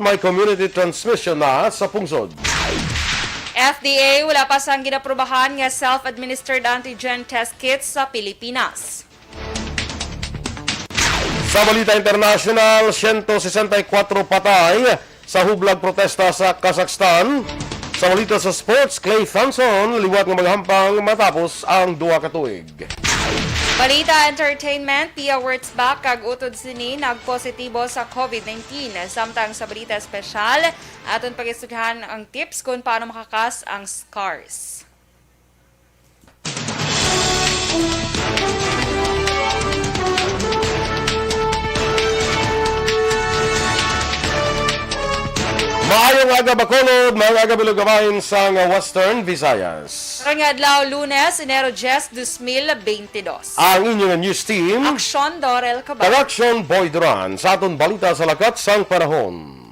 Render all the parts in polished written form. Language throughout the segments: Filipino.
may community transmission na sa pungsod. FDA wala pa sang ginaprubahan nga self-administered antigen test kits sa Pilipinas. Sa balita international, 164 patay sa hublag protesta sa Kazakhstan. Sa balita sa sports, Clay Thompson liwat nga maghampang matapos ang 2 ka tuig. Balita entertainment, Pia Wurtzbach kag utod sini nagpositibo sa COVID-19. Samtang sa balita espesyal, aton pag-istudyahan ang tips kung paano makakas ang scars. Maayong aga Bacolod, mga aga bilugamain sa Western Visayas. Karong adlaw Lunes, Enero 10, 2022. Ang inyong news team, Aksyon Dorel Cabal. Aksyon Boy Duran, sa aton balita sa lakat sang panahon.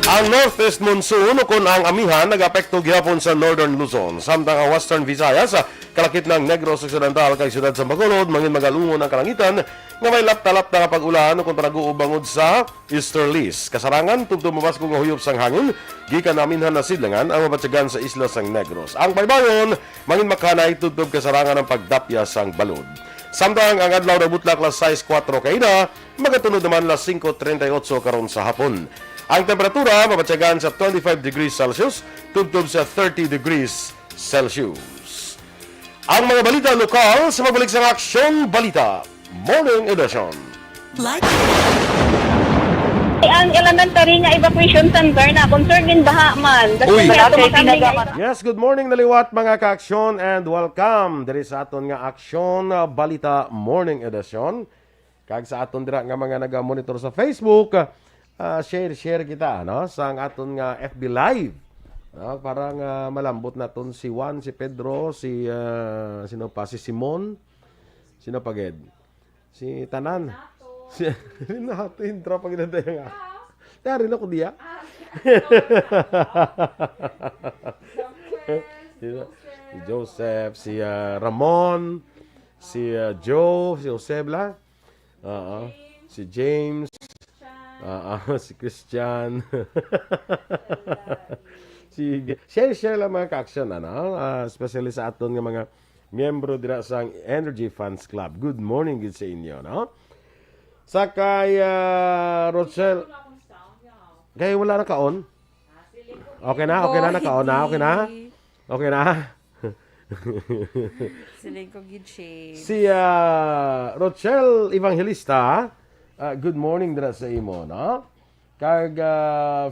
Ang northeast monsoon kung ang amihan nag-apekto gyapon sa northern Luzon. Samtang ang western Visayas, kalakip ng Negros Occidental kay siyudad sa Bacolod, mangin magalungon ang kalangitan nga may lapta-lapta na pag-ulan kung nag-uubangod sa easterlies. Kasarangan, tugtumabas kung huyop sang hangin, gikan aminhan na sidlangan ang mabatsagan sa isla sang Negros. Ang paybayon, mangin makanay tugtub kasarangan ng pagdapya sang balod. Samtang ang adlaw na butlak las 6:04 kaina, magatunod naman las 5:38 karon sa hapon. Ang temperatura mabatsagan sa 25 degrees Celsius, tugtub sa 30 degrees Celsius. Ang mga balita lokal sa mabalik sa Aksyon Balita Morning Edition. Ang elementary nga evacuation center na concern din baha man. Uy. Kasi Yes, good morning naliwat mga ka-aksyon and welcome diri sa aton nga Aksyon Balita Morning Edition. Kag sa aton dira nga mga naga-monitor sa Facebook, share kita no sa aton nga FB Live. No, parang malambot naton si Juan, si Pedro, si sino pa, si Simon, sino pa ged? Si Tanan. Si natin tropa gid nga. Dari na ko diya. Si Joseph, si Ramon, si Joe, si Josebla, si James, si Christian. Share lang mga ka-aksyon, especially sa aton nga mga miyembro dira sa Energy Funds Club. Good morning gid sa inyo, no? Sa kay Rochelle. Kaya wala na kaon? Okay na nakaon na, okay na? Okay na? Siling ko gid shade. Si Rochelle Evangelista, good morning dira sa imo, no? Kag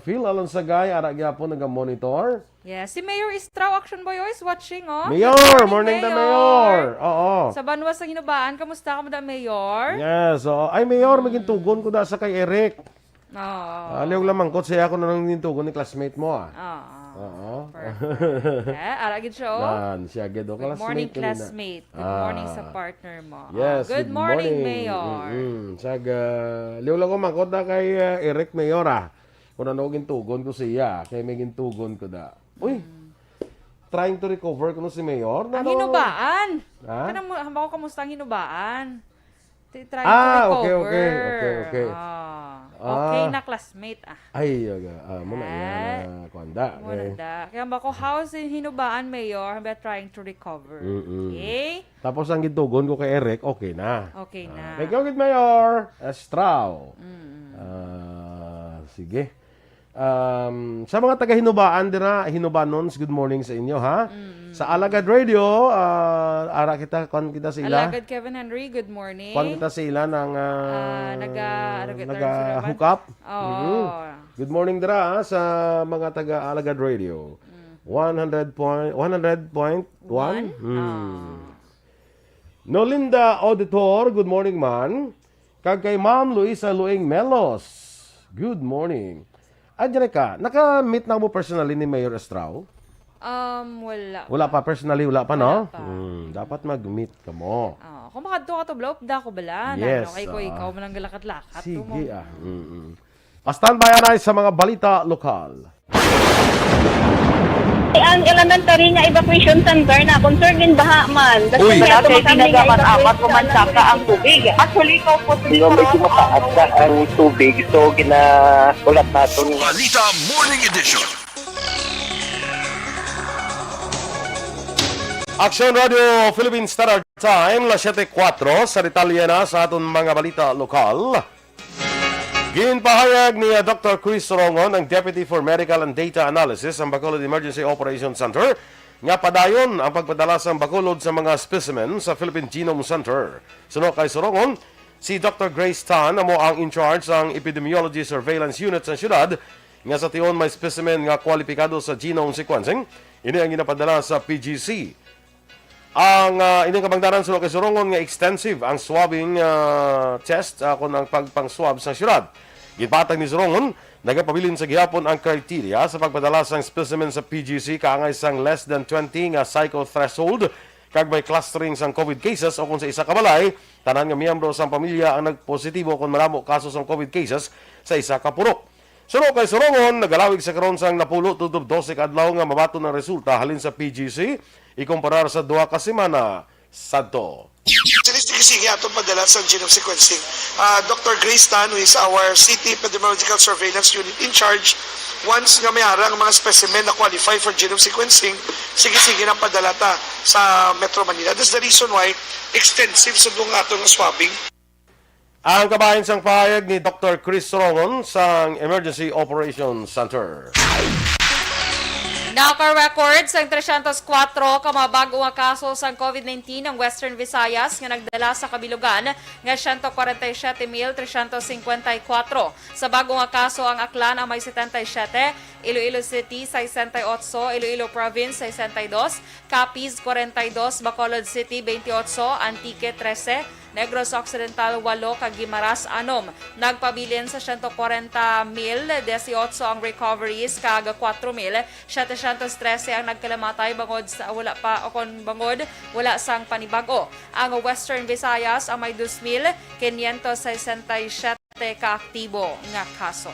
Phil Alonsagay ara gyapon naga-monitor. Yes, si Mayor Istrao Action Boy is watching, oh. Mayor, morning the Mayor. Oo. Sa Banwas sa Hinubaan, kamusta ka mo da, Mayor? Yes, ay Mayor, magintugon ko da sa kay Eric. Oo. Aliw lamang ko siya ako na nang nintugon ni classmate mo Oo. Perfect. Aragid siya, oh. Yan, siya gid o Good morning, classmate ko nila. classmate. Good morning sa partner mo. Yes, Good morning, Mayor. Saga, liw lang ko mangkot na kay Eric Mayor Kung ano gintugon ko siya, kay may gintugon ko da. Uy, trying to recover ko no si Mayor. Ang hinubaan. Ha? Kanang hamba ko kamusta ang hinubaan. Trying to recover. Okay. Okay na classmate Ay, muna yan. Kuanda. Kaya ba ko, how's in hinubaan, Mayor? I'm trying to recover. Okay? Tapos ang gintugon ko kay Eric, okay na. Okay na. Thank you, Mayor Estrao. Sige. Sa mga taga-hinubaan dira, Hinubanons, good morning sa inyo, ha? Sa Alagad Radio, ara kita sila. Alagad Kevin Henry, good morning. Kon kita sila ng hook up. Good morning dira sa mga taga-Alagad Radio. 100.1. Nolinda Auditor, good morning man. Kag kay Ma'am Luisa Luing Melos, good morning. Andiyan ka, naka-meet na mo personally ni Mayor Estrao? Wala. Wala pa, personally, wala pa, no? Wala pa. Dapat mag-meet ka mo. Kung makadto ka to, blop, da ko bala. Yes, Kay ko, ikaw man ang galakat-lakat. Sige, Pa-standby na sa mga balita lokal. Ang elementary nga evacuation center na concern din baha man. Uy. Wala Kaya tinagaman apat kumansaka ang tubig. Actually, ikaw po Yung medyo mataas na ang tubig, so ginaulat natin. Balita Morning Edition. Aksyon Radio Philippine Standard Time, las 7:04 sa detalye na sa aton mga balita lokal. Ginpahayag ni Dr. Chris Sorongon, ang Deputy for Medical and Data Analysis ng Bacolod Emergency Operations Center, nga padayon ang pagpadala sa Bacolod sa mga specimen sa Philippine Genome Center. Suno kay Sorongon, si Dr. Grace Tan amo ang in charge ng Epidemiology Surveillance Unit sa syudad, nga sa tion may specimen nga kwalipikado sa genome sequencing. Ini ang ginapadala sa PGC. Ang inyong kabangdanan sa kay Sorongon nga extensive ang swabbing test kung ang pagpang-swab sa syudad. Gipatag ni Sorongon, nagapabilin sa gihapon ang criteria sa pagpadala sang specimen sa PGC kaangay sang less than 20 nga psycho threshold kag may clustering sang COVID cases o kung sa isa ka balay, tanan nga miyembro sang pamilya ang nagpositibo kung malamo kaso sang COVID cases sa isa ka purok. Suno kay Sorongon, nagalawig sa karon sang napulo tutob 12 kadlaw nga mabato ng resulta halin sa PGC ikumparar sa 2 ka semana sadto. Sige atong padala sa genome sequencing. Dr. Grace Tan, who is our City Epidemiological Surveillance Unit in charge, once nga may harang mga specimen na qualify for genome sequencing, sige na padala ta sa Metro Manila. That's the reason why extensive sa buong atong swabbing. Ang kabahin sang pahayag ni Dr. Chris Sorongon sa Emergency Operations Center. Naka-record sa 304 ka mga bago nga kaso sa COVID-19 ng Western Visayas nga nagdala sa kabilugan nga 147,354. Sa bago nga kaso ang Aklan ang may 77, Iloilo City 68, Iloilo Province 62, Capiz 42, Bacolod City 28, Antique 13, Negros Occidental 8 kag Guimaras 6. Nagpabilin sa 140,018 ang recoveries kag 4,713 ang nagkalamatay bangod sa wala pa o kon bangod wala sang panibago. Ang Western Visayas ang may 2,567 ka aktibo nga kaso.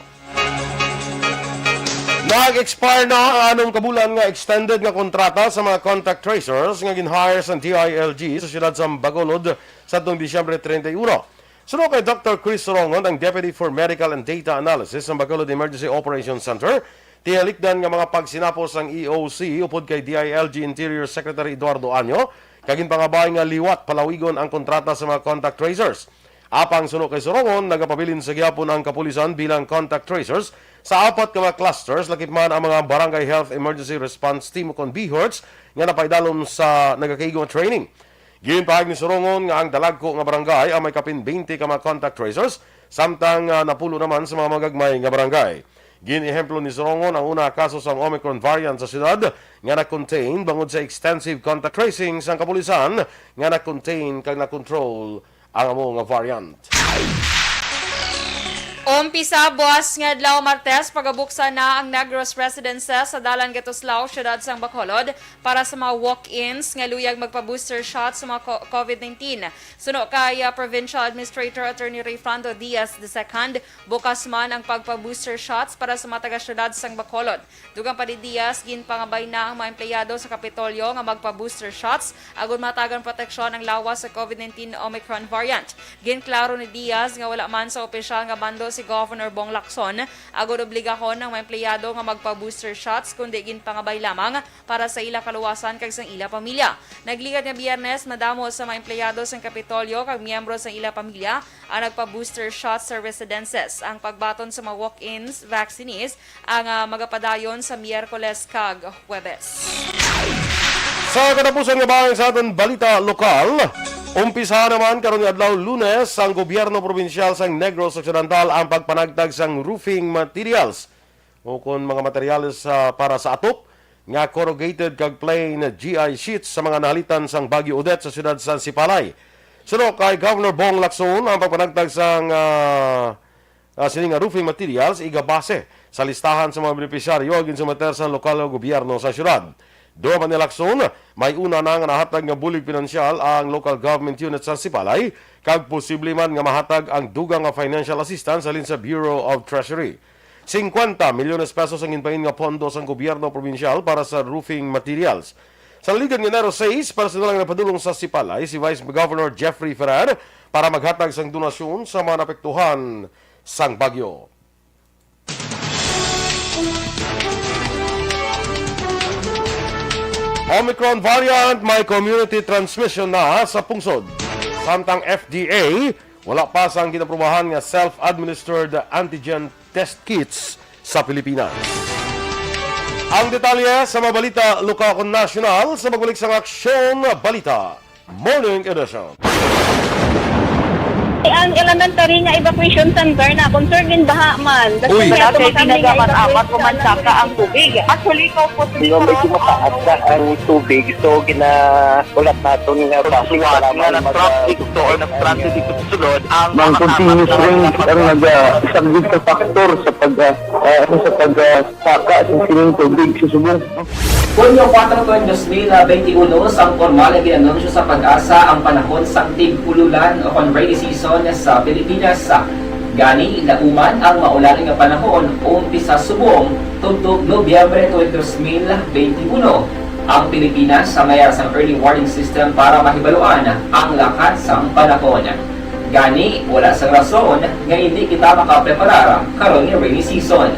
Nag-expire na ang 6 kabulan nga extended nga kontrata sa mga contact tracers nga ginhire sa DILG sa siyudad sa Bacolod sa Disyembre 31. Suno kay Dr. Chris Sorongon, ang Deputy for Medical and Data Analysis ng Bacolod Emergency Operations Center, tiyalikdan nga mga pagsinapos ang EOC upod kay DILG Interior Secretary Eduardo Año, kagin pangabay nga liwat palawigon ang kontrata sa mga contact tracers. Apang suno kay Sorongon, nagapabilin sa gihapon ang kapulisan bilang contact tracers sa 4 ka mga clusters, lakip man ang mga Barangay Health Emergency Response Team kon BHERTS nga napaidalom sa nagakaigong training. Ginpahag ni Sorongon nga ang dalagko nga barangay ang may kapin 20 ka mga contact tracers, samtang napulo naman sa mga magagmay nga barangay. Ginihemplo ni Sorongon ang una kaso sa Omicron variant sa siyudad nga na-contain bangod sa extensive contact tracing sa kapulisan nga na-contain kag na-control ang among variant. Umpisa buwas nga adlaw Martes pagabuksan na ang Negros Residences sa Dalan Gatoslao, syudad sang Bacolod para sa mga walk-ins nga luyag magpa-booster shots sa mga COVID-19. Suno kay Provincial Administrator Attorney Rayfrando Diaz II, bukas man ang pagpa-booster shots para sa mga taga-syudad sang Bacolod. Dugang pa ni Diaz, ginpangabay na ang mga empleyado sa Kapitolyo nga magpa-booster shots agon matagang proteksyon ang lawas sa COVID-19 Omicron variant. Ginklaro ni Diaz nga wala man sa opisyal nga bando si Governor Bong Lacson agod obligahon ng mga empleyado nga magpa-booster shots kundi ginpangabay lamang para sa ila kaluwasan kag sang ila pamilya. Naglikat nga Biyernes madamo sa mga empleyado sang Kapitolyo kag miyembro sang ila pamilya ang nagpa-booster shots sa residences. Ang pagbaton sa mga walk-ins vaccinees ang magapadayon sa Miyerkules kag Huwebes. Sa katapusan nga bahay sa aton balita lokal, umpisa naman karon nga adlaw Lunes ang gobyerno probinsyal sang Negros Occidental ang pagpanagtag sang roofing materials o kon mga materyales para sa atop nga corrugated kag plain GI sheets sa mga nahalitan sang Bagyo Odette sa siyudad sa Sipalay. Suno kay Governor Bong Lacson ang pagpanagtag sang sining roofing materials igabase sa listahan sa mga benepisyaryo agin sumater sa lokal nga gobyerno sa siyudad. Doon man ni Lacson, may una na nga nahatag nga bulig pinansyal ang local government unit sa Sipalay, kag posible man nga mahatag ang dugang nga financial assistance alin sa Bureau of Treasury. 50 milyones pesos ang inpahin nga pondo sa gobyerno provinsyal para sa roofing materials. Sa ligan ng Enero 6, personal ang napadulong sa Sipalay si Vice Governor Jeffrey Ferrer para maghatag sang donasyon sa mga napektuhan sang bagyo. Omicron variant may community transmission na sa pungsod. Samtang FDA, wala pa sang ginaprubahan nga self-administered antigen test kits sa Pilipinas. Ang detalye sa mga balita lokal o national sa magbalik sa Aksyon Balita Morning Edition. Ang elementary nga evacuation center na concerned din baha man. Uy. Kaya tinagaman apat kumansaka ang tubig. Actually, ikaw po Yung medyo mataas na ang tubig, so ginaulat natin nga passing para traffic to or nag-transit dito sa sulod ang Mang continuous rin ang isang good sa factor sa pagsaka sa sining tubig sa subong. Hunyo 4, 2021, ang formal na ginanunsyo sa pag-asa ang panahon sa tig-ululan o rainy season sa Pilipinas. Gani, lauman ang maulaling nga panahon umpisa subong tuntog Nobyembre 2021. Ang Pilipinas sa mayroon sa early warning system para mahibaluan ang lakas ng panahon. Gani, wala sa rason nga hindi kita makapreparar karon nga rainy season.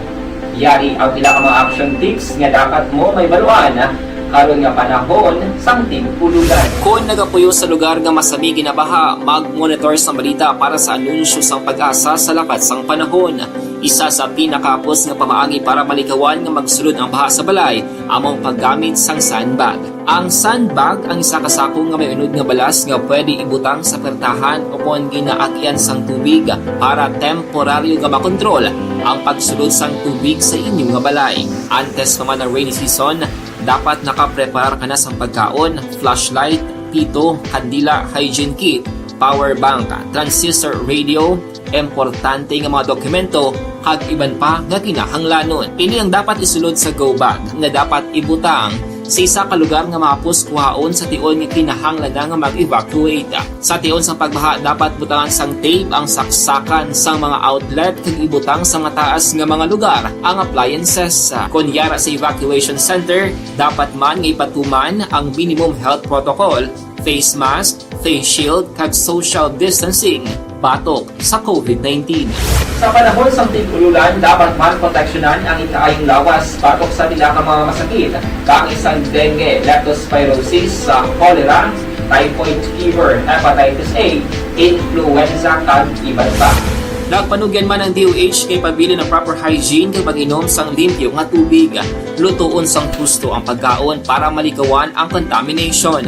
Yari ang pila ka mga action tips nga dapat mo may baluan karon nga panahon sang tig-ululan. Kung nagapuyo sa lugar nga masabi ginabaha, mag-monitor sa balita para sa anunsyo sang pag-asa sa lakat sang panahon. Isa sa pinakapos nga pamaagi para malikawan nga magsulod ang baha sa balay, among paggamit sang sandbag. Ang sandbag ang isa kasako nga may unod nga balas nga pwede ibutang sa pertahan upon ginaagyan sang tubig para temporaryo nga makontrol ang pagsulod sang tubig sa inyong nga balay. Antes naman ng rainy season, dapat nakaprepare ka na sa pagkaon, flashlight, pito, kandila, hygiene kit, power bank, transistor radio, importante nga mga dokumento, kag iban pa nga kinahanglanon. Ini ang dapat isulod sa go bag nga dapat ibutang sa isa ka lugar nga mapos kuhaon sa tion nga kinahanglan nga mag-evacuate. Sa tion sa pagbaha dapat butangan sang tape ang saksakan sa mga outlet kag ibutang sa mataas nga mga lugar ang appliances. Kunyara sa evacuation center, dapat man nga ipatuman ang minimum health protocol, face mask, face shield kag social distancing batok sa COVID-19. Sa panahon sa tig-ululan, dapat man proteksyonan ang ikaayong lawas batok sa nila ka mga masakit, kang isang dengue, leptospirosis, cholera, typhoid fever, hepatitis A, influenza, kag iban pa. Nagpanugyan man ang DOH kay pabili ng proper hygiene kay pag-inom sang limpyo nga tubig. Lutuon sang husto ang pagkaon para malikawan ang contamination.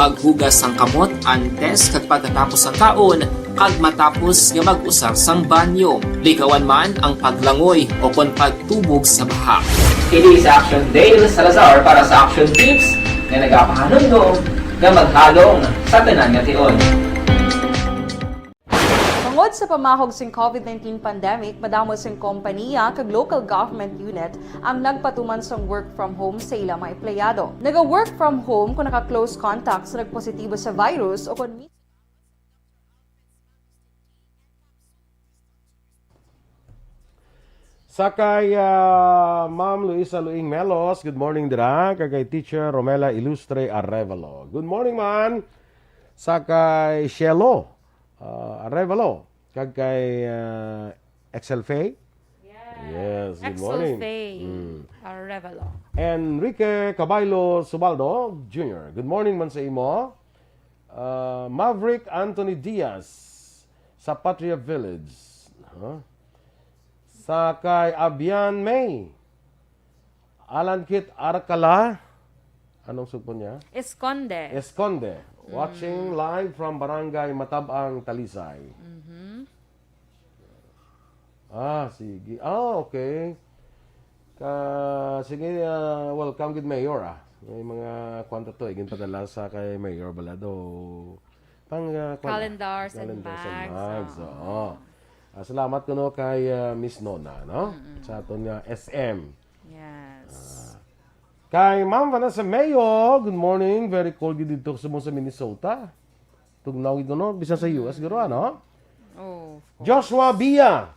Maghugas sang kamot antes kag pagkatapos ang kaon kag matapos nga mag-usar sang banyo. Likawan man ang paglangoy o kon pagtubog sa baha. Kini sa Action Dale Salazar para sa Action Tips nga nagapahanundong nga maghalong sa tanan nga tion. Tungod sa pamahog sing COVID-19 pandemic, madamo sing kompanya kag local government unit ang nagpatuman sang work from home sa ilang mga empleyado. Naga-work from home kung naka-close contact sa nagpositibo sa virus o kung Sakay Ma'am Luisa Luing Melos, good morning dira. Kagay Teacher Romela Ilustre Arevalo. Good morning man. Sakay Shelo Arevalo. Kagay Excel Faye. Yes, good morning. Arevalo. Enrique Caballo Subaldo Jr. Good morning man sa imo. Maverick Anthony Diaz sa Patria Village. Sakay Abian May. Alan Kit Arcala. Anong sugpo niya? Esconde. Esconde. Watching live from Barangay Matabang, Talisay. Sige. Okay. Sige, welcome with Mayor. May mga kwanta to. Ginpadala sa kay Mayor Balado. Calendars and bags. Salamat ko no kay Miss Nona, no? Sa aton nga SM. Yes. Kay Ma'am Vanessa Mayo, good morning. Very cold dito sa Minnesota. Tugnaw ito, no? Bisan sa US, garo, no? Oh. Joshua Bia.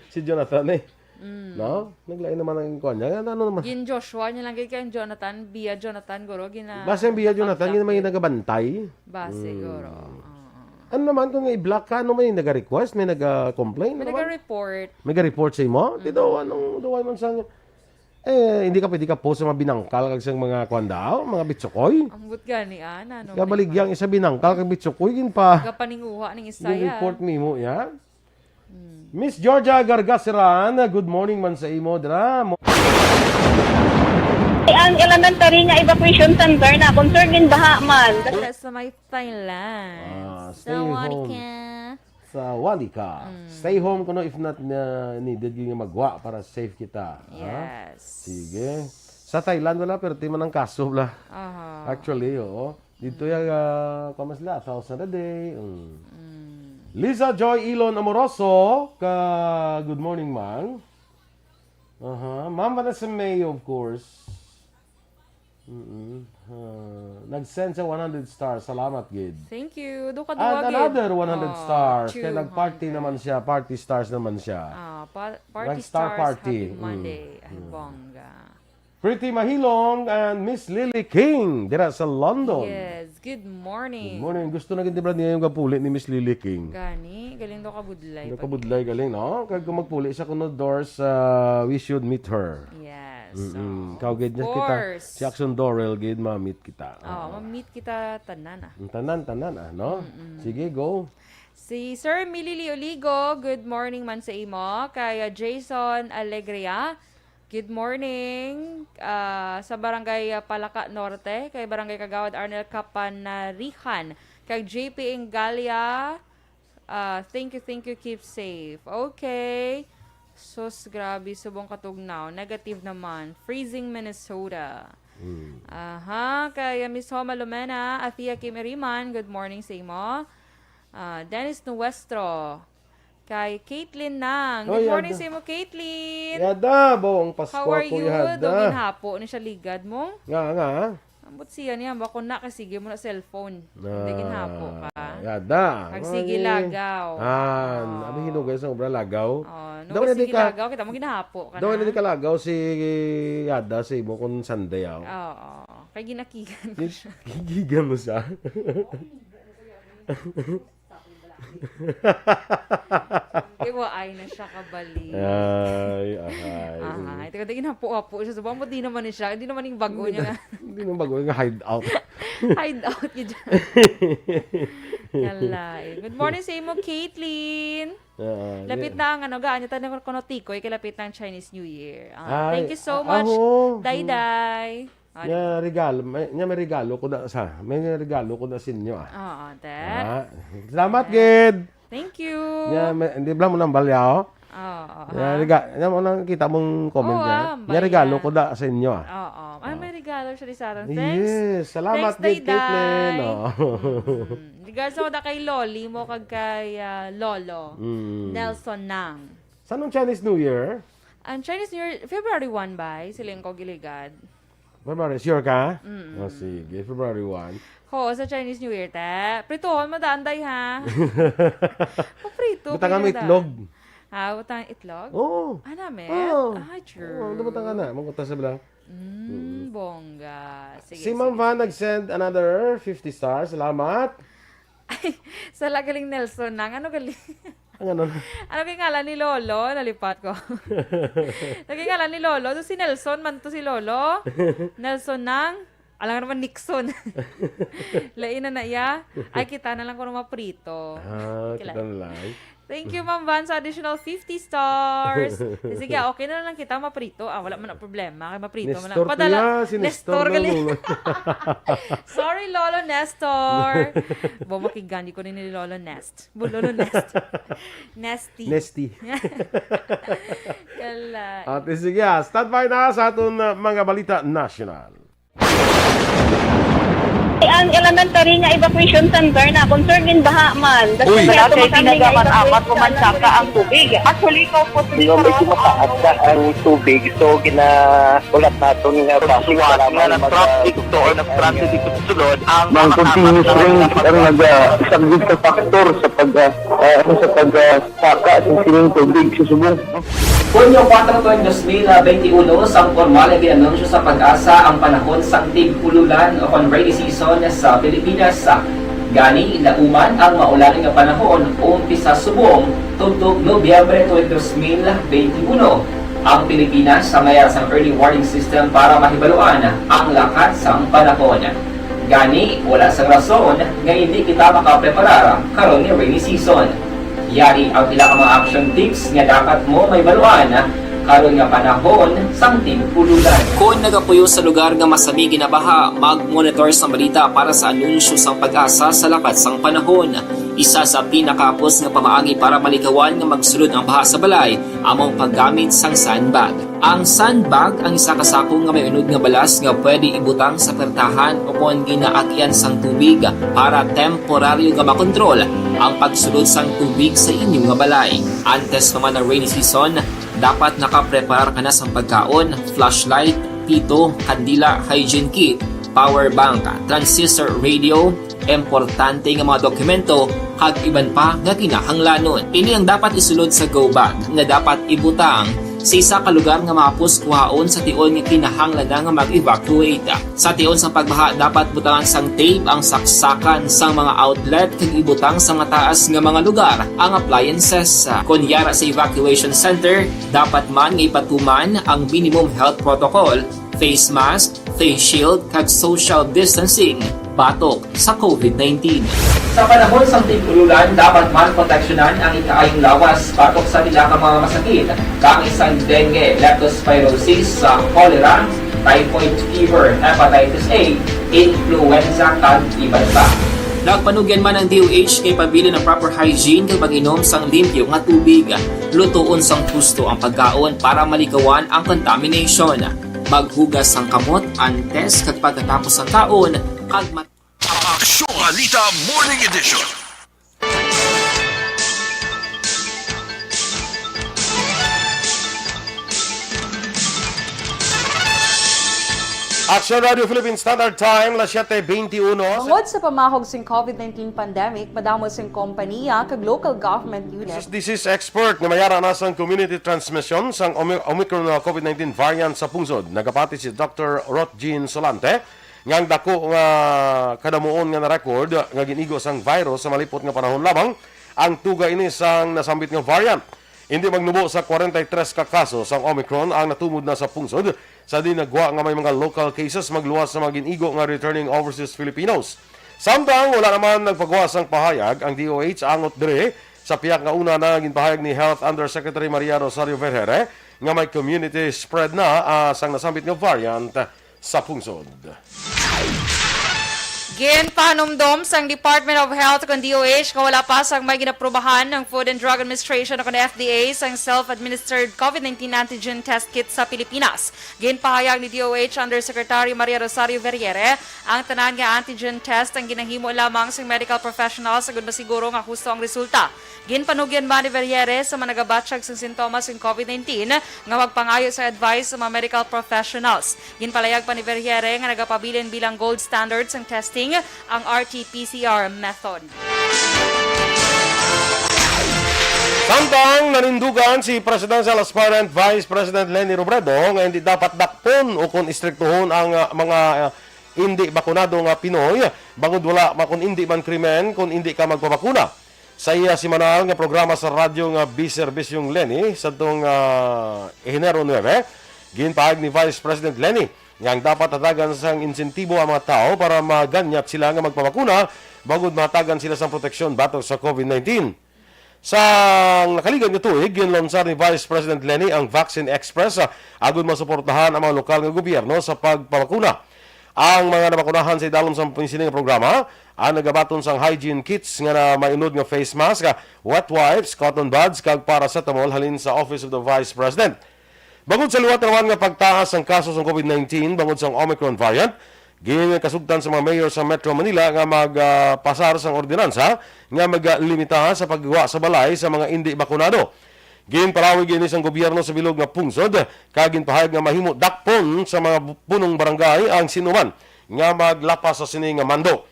Si Jonathan eh. No? Naglain naman ang kanya. Ano naman? Gin Joshua niya lang kay Jonathan, Bia Jonathan guro gina. Basta yung Bia Jonathan, yun naman yung nagabantay. Base guro. Ano naman kung i-block ka, ano may nag-request, may nag-complain? May nag-report. May nag-report sa imo? Dito, anong duwan man sa... hindi ka pwede ka post sa mga binangkal kag sa mga kwandao, mga bitsukoy. Ambot gani ano. Kabaligyang isa binangkal kag bitsukoy, gin pa. Gapaninguha ning Yung isaya. report mo yan. Miss Georgia Gargasiran, good morning man sa imo, dra. Ang elementary nga evacuation center na concern din baha man. Sa may Thailand. Stay home. Sa Wanika. Stay home kuno if not needed yung magwa para safe kita. Yes. Sige. Sa Thailand wala pero di man ang kaso wala. Actually, oo. Dito yung kamasla, 1,000 a day. Lisa Joy Elon Amoroso, good morning, ma'am. Ma'am Vanessa May, of course. Nag-send sa 100 stars. Salamat, Gid. Thank you. Do ka And duwagin. another 100 stars. Kaya nag-party naman siya. Party stars naman siya. Party Nag-star stars. party. Happy Monday. Ay, bongga. Pretty Mahilong and Miss Lily King. Dira sa London. Yes. Good morning. Good morning. Gusto na gindi niya yung kapuli ni Miss Lily King. Gani. Galing do ka budlay. Nakabudlay galing, no? Kaya kung magpuli sa kunod doors, we should meet her. Yes. Ikaw, gid niya kita. course. Si Aksyon Dorel, gid ma-meet kita. Ma-meet kita tanan Tanan, no? Sige, go. Si Sir Milili Oligo, good morning man sa imo. Kaya Jason Alegria, good morning. Sa Barangay Palaka Norte, kay Barangay Kagawad Arnel Kapanarihan. Kay JP Engalia, thank you, keep safe. Okay. Sus, grabe, subong katugnaw. Negative naman. Freezing Minnesota. Kaya Miss Homa Lumena, Athea Kimeriman, good morning sa imo. Dennis Nuestro. Kay Caitlin Nang. Good morning sa imo, Caitlin. Yada, bawang Pasko How are ko you? yada. Dugin hapo ni siya ligad mo. Nga. Ambot siya niya, bako na kasige mo na cellphone. Dugin hapo ka. Yada. Kagsige lagaw. Abi hinugay sa obra lagaw. No, sige lagaw, kita mo ginahapo ka na. Daw na di ka lagaw si Yada sa imo kung Sunday aw. Oo. Kay ginakigan ko siya. Gigigan mo sa. Iwaay na siya kabali. Ay. Ito kada ginahapo-hapo siya. Subang mo di naman ni siya. Hindi naman yung bago niya. Hindi nang bago yung hide out. Hide out yun dyan. Kalay. Good morning sa imo, Caitlin. Lapit na ang gaan niya tanong ko no tikoy kay lapit ng Chinese New Year. Thank you so much, Dayday. May regalo ko na sa. May regalo ko na sa inyo Dad. Salamat, Gid. Thank you. Hindi bla mo nang balyaw. Nya mo nang kita mong comment niya. Nya regalo ko na sa inyo May regalo siya sa atin. Thanks. Yes, salamat Thanks, Gid, Caitlin. Regards ako da kay Loli mo kag kay Lolo. Nelson Nang. Saan ang Chinese New Year? Ang Chinese New Year, February 1 ba? Siling ko giligad. February, sure ka? Sige, February 1. Sa Chinese New Year, te. Pritohon, madaanday, ha? Prito. Butang kami itlog. Butang itlog? Oo. Namin? True. Butang ka na. Magkuta sa bala. Bongga. Sige, Si Ma'am Van nag-send another 50 stars. Salamat. Ay, sa lagaling Nelson Nang. Ano galing? Ano? Ano kay ngalan ni Lolo? Nalipat ko. Naging ngalan ni Lolo. So si Nelson man to si Lolo. Nelson Nang. Alam nga naman Nixon. Lain na iya. Ay, kita na lang ko naman prito. Kita na lang. Thank you, Ma'am Van, sa additional 50 stars. Sige, okay na lang kita maprito. Wala man na problema. Kaya maprito man lang. Nestor si Nestor galing. Sorry, Lolo Nestor. Makigandi ko ni Lolo Nest. Lolo Nest. Nesty. Kalay. At sige, stand by na sa aton mga balita national. ang elementary nga evacuation center na concern din baha man. Uy. Kaya pinagaman apat kumansaka ang tubig. Actually, ikaw po Medyo mataas na ang tubig. So, ulat natin nga Iwasan nga ng traffic to or ng-traffic dito sa sulod ang Mang continuous rain ang nag-subject sa factor sa pagsaka at sining tubig sa subong. Hunyo 4 tuwing 2021, sang formal ay ginanunsyo sa pag-asa ang panahon sa tig-ululan o rainy season sa Pilipinas. Gani, lauman ang maulaling nga panahon umpisa subong tugtog Nobyembre tuwing 2021. Ang Pilipinas sa mayar sang early warning system para mahibaluan ang lakat sang panahon. Gani, wala sang rason nga hindi kita makapreparar karon ni rainy season. Yari ang ilang mga action tips nga dapat mo may baluan karon nga panahon sang tig-ululan. Kung nagapuyo sa lugar nga masami ginabaha, mag-monitor sa balita para sa anunsyo sang pag-asa sa lakat sang panahon. Isa sa pinakapos nga pamaagi para malikawan nga magsulod ang baha sa balay, among paggamit sang sandbag. Ang sandbag ang isa ka sako nga may unod nga balas nga pwede ibutang sa pertahan o kung ginaakyan sang tubig para temporaryo nga makontrol ang pagsulod sang tubig sa inyong nga balay. Antes naman ng rainy season, dapat nakaprepare ka na sa pagkaon, flashlight, pito, kandila, hygiene kit, power bank, transistor radio, importante nga mga dokumento, kag iban pa nga kinahanglanon. Ini ang dapat isulod sa go bag nga dapat ibutang sa isa ka lugar nga mapus kuhaon sa tion nga kinahanglan nga mag-evacuate. Sa tion sa pagbaha dapat butangan sang tape ang saksakan sang mga outlet kag ibutang sa mataas nga mga lugar ang appliances. Kunyara sa evacuation center, dapat man nga ipatuman ang minimum health protocol, face mask, face shield kag social distancing batok sa COVID-19. Sa panahon sa tig-ululan, dapat man proteksyonan ang ikaayong lawas batok sa tila ka mga masakit, kang isang dengue, leptospirosis, cholera, typhoid fever, hepatitis A, influenza, kag iban pa. Nagpanugyan man ang DOH kay pabili ng proper hygiene kay pag-inom sang limpyo nga tubig. Lutuon sang gusto ang pagkaon para malikawan ang contamination. Maghugas sang kamot antes kag pagkatapos ang kaon kag Aksyon Balita Morning Edition. Aksyon Radio Philippine Standard Time, las 7:21. Tungod sa pamahog sing COVID-19 pandemic, madamo sing kompanya kag local government unit. This is expert nga mayara na sang community transmission sang Omicron COVID-19 variant sa pungsod. Nagapati si Dr. Rotjean Solante ngang dako nga kadamuon nga na-record nga ginigo sang virus sa malipot nga panahon lamang ang tuga ini sang nasambit nga variant. Hindi magnubo sa 43 ka kaso sang Omicron ang natumod na sa pungsod sa di nagwa nga may mga local cases magluwas sa mga ginigo nga returning overseas Filipinos. Samtang wala naman nagpagawas ang pahayag ang DOH angot dire sa piyak nga una na ginpahayag ni Health Undersecretary Maria Rosario Vergere nga may community spread na sang nasambit nga variant sa pungsod. Ginpanumdom sang Department of Health kung DOH kung wala pa sang may ginaprubahan ng Food and Drug Administration o kung FDA sang self-administered COVID-19 antigen test kit sa Pilipinas. Ginpahayag ni DOH Undersecretary Maria Rosario Vergere ang tanan nga antigen test ang ginahimo lamang sa medical professionals sagud masiguro nga husto ang resulta. Ginpanugyan ba ni Vergere sa mga nagabatsyag sang sintomas ng COVID-19 nga magpangayo sa advice sa mga medical professionals. Ginpalayag pa ni Vergere nga nagapabilin bilang gold standard sang testing ang RT-PCR method. Samtang nanindugan si Presidential Aspirant Vice President Leni Robredo nga hindi dapat dakpon o kung istriktuhon ang mga hindi bakunado nga Pinoy bangod wala kung hindi man krimen kung hindi ka magpabakuna. Sa iya si Manal nga programa sa radyo nga B-Service yung Leni sa itong Enero 9, ginpahag ni Vice President Leni nga dapat hatagan sang insentibo ang mga tao para maganyat sila nga magpabakuna bagod matagan sila sa proteksyon batok sa COVID-19. Sa nakaligan nga tuig, ginlonsar ni Vice President Leni ang Vaccine Express agud masuportahan ang mga lokal nga gobyerno sa pagpabakuna. Ang mga nabakunahan sa idalom sa pinsiling programa ang nagabaton sang hygiene kits nga na mainod nga face mask, wet wipes, cotton buds kag paracetamol halin sa Office of the Vice President. Bangod sa liwat naman nga pagtaas ang kaso sa COVID-19 bangod sa Omicron variant, Kasugtan sa mga mayor sa Metro Manila nga magpasar sang ordinansa nga maglimita sa paggawa sa balay sa mga hindi bakunado. Ginpalawig ini sang gobyerno sa bilog nga pungsod kag ginpahayag nga mahimo dakpon sa mga punong barangay ang sinuman nga maglapas sa sini nga mando.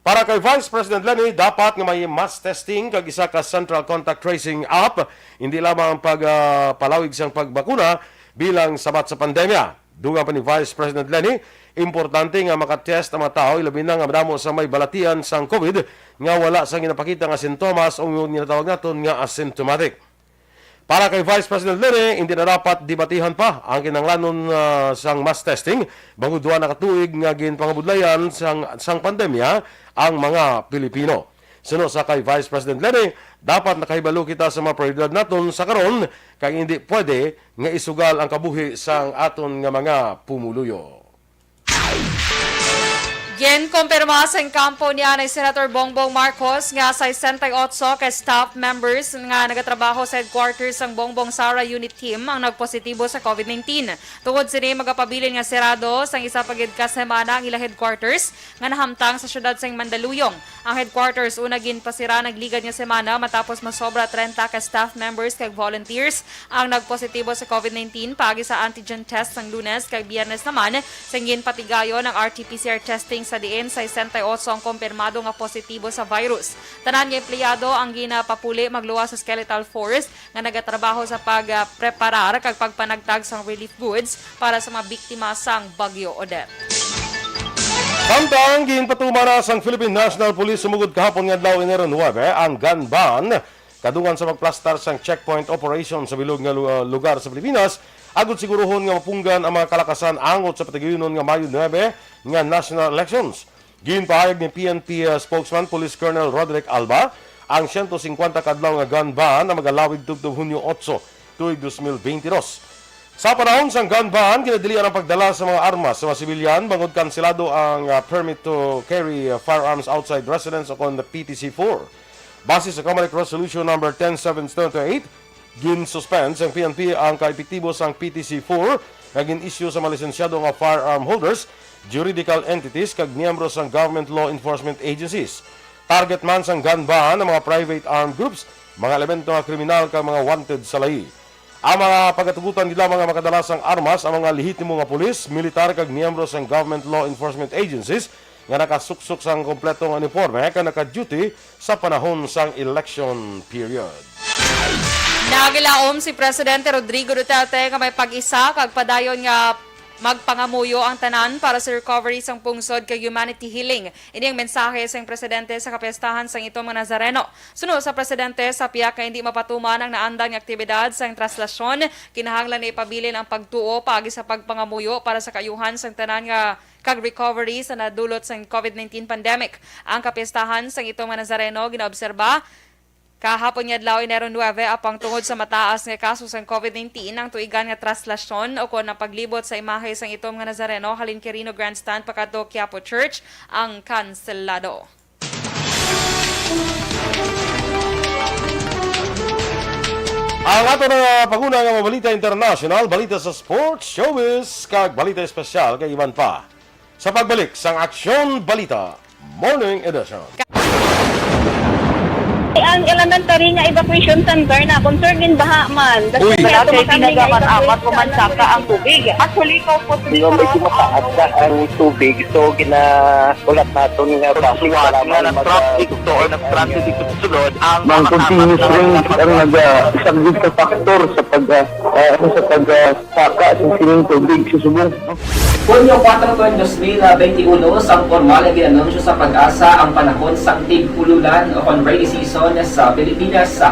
Para kay Vice President Lenny, dapat nga may mass testing kag isa ka central contact tracing app, hindi lamang ang pagpalawig sang pagbakuna bilang sabat sa pandemya. Duga pa ni Vice President Lenny, importante nga makatest ang mga tao, ilabi na nga madamo sa may balatian sang COVID nga wala sang ginapakita nga sintomas o yung ginatawag naton nga asymptomatic. Para kay Vice President Lenny, hindi na dapat debatihan pa ang kinanglanon sang mass testing bago duwa na katuig nga ginpangabudlayan sang pandemya ang mga Pilipino. Suno sa kay Vice President Lenny, dapat nakahibalo kita sa mga prioridad naton sa karon kay hindi pwede nga isugal ang kabuhi sang aton nga mga pumuluyo. Kumpirma sa kampo niya ni Senator Bongbong Marcos nga sa 68 ka staff members nga nagatrabaho sa headquarters ng Bongbong Sara Unit Team ang nagpositibo sa COVID-19. Tungod sini magapabilin nga sirado sang isa pagid ka semana ang ila headquarters nga nahamtang sa syudad sang Mandaluyong. Ang headquarters una ginpasira nagligad nga semana matapos masobra 30 ka staff members kag volunteers ang nagpositibo sa COVID-19 paagi sa antigen test ng Lunes kag Biyernes naman sang ginpatigayon ang RT-PCR testing sa diin sa 68 ang kumpirmado nga positibo sa virus. Tanan nga empleyado ang ginapapuli magluwas sa skeletal force nga nagatrabaho sa pagpreparar kag pagpanagtag sang relief goods para sa mga biktima sang Bagyo Odette. Samtang ginpatuma na sang Philippine National Police sumugod kahapon nga adlaw Enero 9 ang gun ban kadungan sa magplastar sang checkpoint operation sa bilog nga lugar sa Pilipinas agud siguruhon nga mapunggan ang mga kalakasan angot sa patigayunon nga Mayo 9 nga national elections. Ginpahayag ni PNP spokesman Police Colonel Roderick Alba ang 150 kadlaw nga gun ban na magalawig tubtob Hunyo 8 tuig 2022. Sa panahon sang gun ban, ginadilian ang pagdala sa mga armas sa mga sibilyan bangod kanselado ang permit to carry firearms outside residence upon the PTC-4. Base sa Comelec Resolution number 10728, gin-suspend ang PNP ang kaepektibo sang PTC-4 na gin-issue sa mga lisensyado nga firearm holders, juridical entities kag miyembro sang government law enforcement agencies. Target man sang gun ban ng mga private armed groups, mga elemento nga kriminal kag mga wanted sa lahi. Ang mga pagatugutan nila mga makadalasang armas ang mga lehitimo nga pulis, militar kag miyembro sang government law enforcement agencies nga nakasuksok sang kompletong uniforme kag naka-duty sa panahon sang election period. Nagilaom si Presidente Rodrigo Duterte nga may pag-isa kag padayon nga magpangamuyo ang tanan para sa recovery sang pungsod kay humanity healing. Ini ang mensahe sang presidente sa kapistahan sang itong mga Nazareno. Sunod sa presidente sa piyak nga hindi mapatuman ang naandang aktibidad sang traslasyon, kinahanglan na ipabilin ang pagtuo paagi sa pagpangamuyo para sa kayuhan sang tanan nga kag recovery sa nadulot sang COVID-19 pandemic. Ang kapistahan sang itong mga Nazareno ginaobserba kahapon nga adlaw Enero 9 apang tungod sa mataas nga kaso sang COVID-19 ang tuigan nga traslasyon o kon ang paglibot sa imahe sang itom nga Nazareno halin Quirino Grandstand pakato Quiapo Church ang kanselado. Ang ato na paguna nga balita international, balita sa sports, showbiz, kag balita espesyal kay iban pa. Sa pagbalik sang Aksyon Balita Morning Edition. Ang elementary nga evacuation center na concern din baha man. Uy, dati tinagaman apat kumansaka ang tubig. Actually, ikaw po Hindi mo medyo mataas na ang tubig. So, ulat natin nga kasiwat nga ng traffic to or nag-transit dito sa sulod ang Mang continuous rin ang nag-subject sa factor sa pagsaka sa sining tubig sa subong. Hunyo 4 tuwing 2021, sang formal ay ginanunsyo sa pag-asa ang panahon sa tig-ululan o rainy season sa Pilipinas.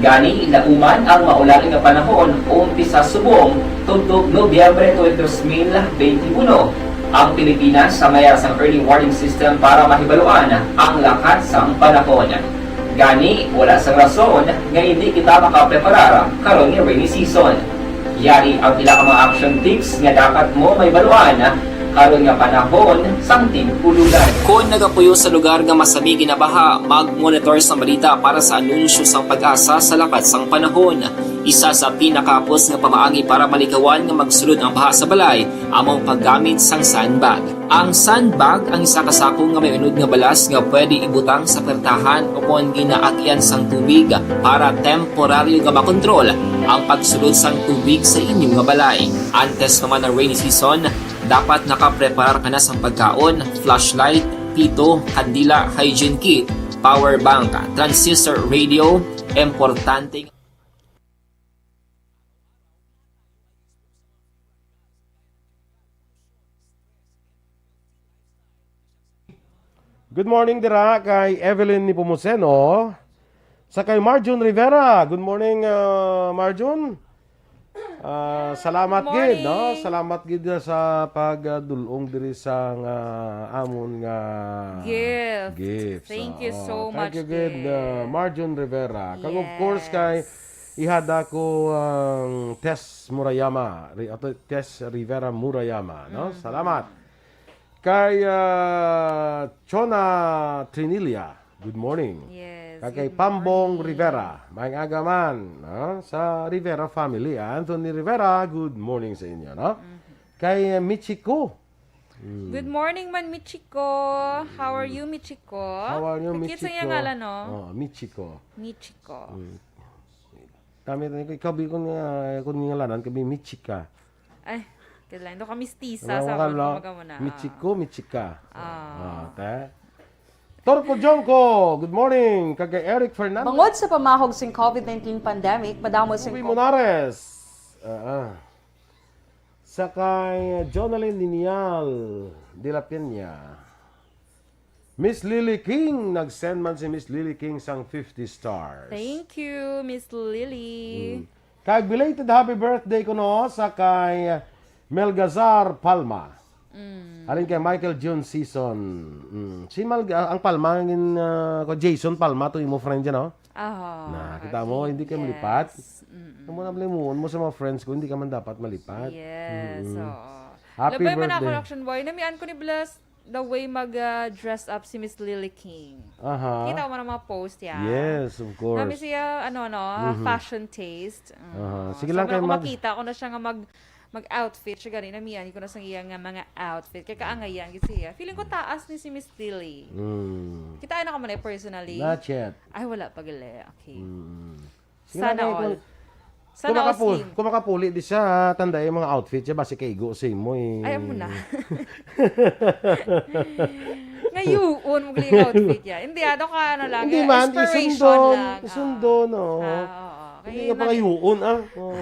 Gani, lauman ang maulaling nga panahon umpisa subong tugtog Nobyembre tuwing 2021. Ang Pilipinas sa mayar sang early warning system para mahibaluan ang lakat sang panahon. Gani, wala sang rason nga hindi kita makapreparar karon nga rainy season. Yari ang ilang mga action tips nga dapat mo may baluan karon nga panahon sang tig-ululan. Kung nagapuyo sa lugar nga masami ginabaha, mag-monitor sa balita para sa anunsyo sang pag-asa sa lakat sang panahon. Isa sa pinakapos nga pamaagi para malikawan nga magsulod ang baha sa balay among paggamit sang sandbag. Ang sandbag ang isa ka sako nga may unod nga balas nga pwede ibutang sa pertahan o kung ginaagyan sang tubig para temporaryo nga makontrol ang pagsulod sang tubig sa inyong nga balay. Antes naman ng rainy season, dapat nakapreparar ka na sang pagkaon, flashlight, pito, kandila, hygiene kit, power bank, transistor radio, importante. Good morning dira kay Evelyn Nipomuceno sa kay Marjun Rivera. Good morning, Marjun. Salamat Good gid, morning. no? Salamat gid sa pagdulong diri sa amon nga Gift. Thank you so much, Thank you gid, gid. Marjun Rivera. Kag of Yes. course kay ihada ko ang Tess Murayama, Tess Rivera Murayama, no? Salamat. Kay Chona Trinilia, good morning. Yes. Kay good Pambong morning. Rivera, maayong agaman, no? Sa Rivera family. Anthony Rivera, good morning sa inyo, no? Kay Michiko. Good morning man, Michiko. How are you, Michiko? How are you, Cute sa Michiko? iyang ngalan, no? Oh, Michiko. Michiko. Kami ikaw bi kun ngalanan kami Michika. Ay, kailan. Doon ka mistisa Wala sa ka, mga no? muna. Michiko, Michika. Ah. Te. Torko Jongko, good morning. Kay Eric Fernandez. Bangod sa pamahog sing COVID-19 pandemic, madamo sing Ruby Monares. Sakay Jonalyn Linial de la Peña. Miss Lily King. Nag-send man si Miss Lily King sang 50 stars. Thank you, Miss Lily. Kag belated happy birthday ko no sa kay Melgazar Palma. Alin kay Michael June Season. Si ang Palma ko Jason Palma to imo friend dyan, no? Ah. Kita mo, hindi ka malipat. Mo na blimuon mo sa mga friends ko, hindi ka man dapat malipat. Yes. Happy Labay man ako, birthday. Action Boy. Namian ko ni Bless the way mag-dress up si Miss Lily King. Aha. Kita mo na mga post yan. Yes, of course. Nami siya, fashion taste. Sige lang kayo kung mag- makita ko na siya nga mag-outfit siya ganina miyan ko na sa iya nga mga outfit kaya kaangayan kasi siya feeling ko taas ni si Miss Lily. Kita na ka man personally. Not yet. Ay wala pa gali. Okay. Sige Sana lang kayo, all. Kung Sana all slim. kung makapuli di siya, tanda yung mga outfit siya, basi kaigo sa mo eh. Ayaw mo na. Ngayon, mo gali yung outfit ya. Hindi, ka lang. Hindi man, inspiration lang. isundo, no. Oo. Hindi ka pa kayuon, Oh.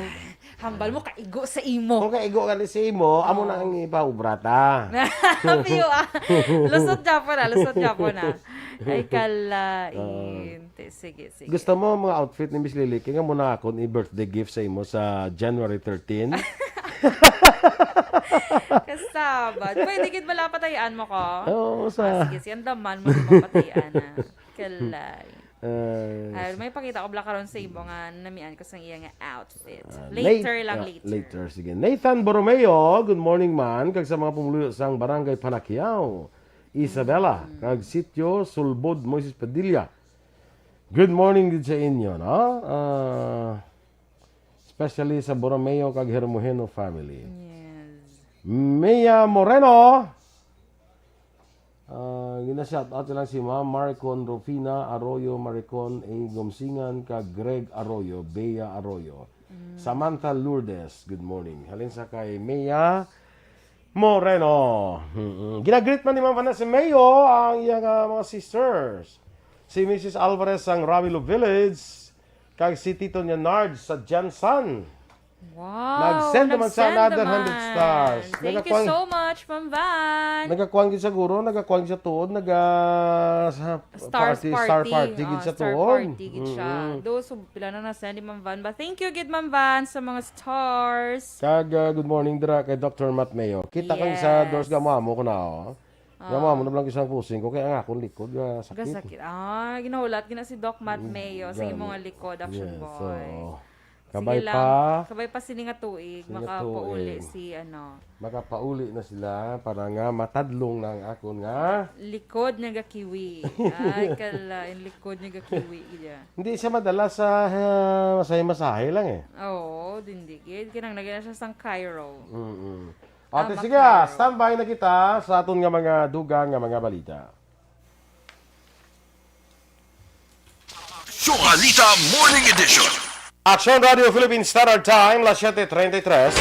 Hambal mo, kaigo sa imo. Kung kaigo ka ni sa mo, amo na ang ipaubrata. Piyo Lusot Japo na. Ay, kalain. Sige. Gusto mo mga outfit ni Miss Lily, kaya mo na ako ni birthday gift sa imo sa January 13. Kasabad. Pwede kit bala patayaan mo ko? Oo, sa... Sige, andaman mo di mapatayaan na. Kalay. May pakita ko bala karon sa ibo nga namian ko sa iya nga outfit. Later. Later, sige. Nathan Borromeo, good morning man. Kag sa mga pumuluyo sang Barangay Panakiao, Isabela, kag Sitio Sulbod, Moises Padilla. Good morning din sa inyo, no? Especially sa Borromeo kag Hermojeno family. Yes. Mia Moreno. Gina-shout out lang si Ma'am Maricon Rufina Arroyo, Maricon A. Gomsingan, kag Greg Arroyo, Bea Arroyo. Samantha Lourdes, good morning. Halin sa kay Mia Moreno. Ginagreet man ni Ma'am si Mayo ang iyang mga sisters. Si Mrs. Alvarez ang Ramilo Village, kag si Tito niya Nard sa Jansan. Wow. Nag-send naman sa another naman. 100 stars. Thank you so much, Ma'am Van. Nagakuang gid sa guro, nagakuang sa tuod, Star party gid sa Star tuod. party gid siya. So pila na send ni Ma'am Van. But thank you gid Ma'am Van sa mga stars. Kag good morning dira kay Dr. Matt Mayo. Kita kang sa doors gamamo ko na gamamo na lang isang pusing ko kaya nga akong likod sakit. Gasakit. Ginahulat gina si Doc Matt Mayo sa imong likod, Action Boy. Kabay Sige pa. lang. Kabay pa sini nga tuig. Sini nga Makapauli tuig. si ano. Makapauli na sila para nga matadlong ng akon nga. Likod nga kiwi. Ay, kala. Yung likod nga kiwi. Hindi siya madala sa masahe-masahe lang eh. Oo, dindigid. Kinang nagyan siya sang Cairo. Ate, sige, Macaro. standby na kita sa aton nga mga dugang nga mga balita. Aksyon Balita Morning Edition. Aksyon Radio Philippines Standard Time, las 7:33.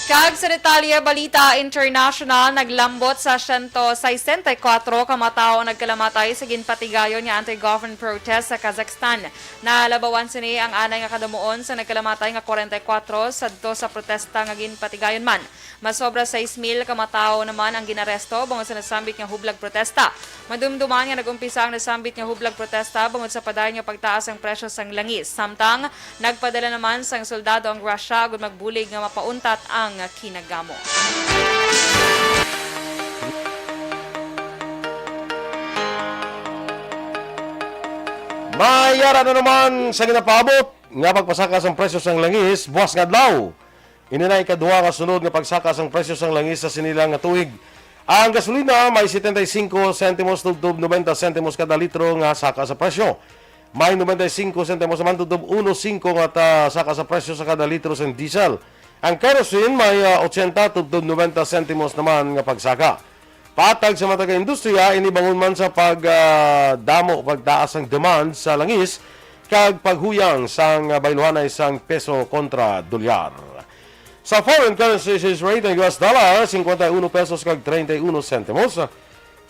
Kag sa detalye balita international, naglambot sa 164 kamatao nagkalamatay sa ginpatigayon nga anti-government protest sa Kazakhstan. Nalabawan sini ang anay nga kadamuon sa nagkalamatay nga 44 sadto sa protesta nga ginpatigayon man. Masobra 6,000 kamatao naman ang ginaresto bangod sa nasambit nga hublag protesta. Madumduman nga nagumpisa ang nasambit nga hublag protesta bangod sa padayon nga pagtaas ang presyo sang langis. Samtang nagpadala naman sang soldado ang Russia agud magbulig nga mapauntat ang kinagamo. Mayara na naman sa ginapabot nga pagpasakas ang presyo sang langis, buwas nga adlaw. Ininay kadua nga sunod nga pagsakas ang presyo sang langis sa sinilang nga tuig. Ang gasolina may 75 centimos tubtob 90 centimos kada litro nga saka sa presyo. May 95 centimos naman tubtob 1.5 nga saka sa presyo sa kada litro sang diesel. Ang kerosene may 80 tubtob 90 centimos naman nga pagsaka. Patag sa mataga industriya, inibangon man sa pagdamo, pagtaas ang demand sa langis, kag paghuyang sang bayluhanay sang peso kontra dolyar. Sa foreign currency exchange rate ng US dollar, 51 pesos kag 31 centimos.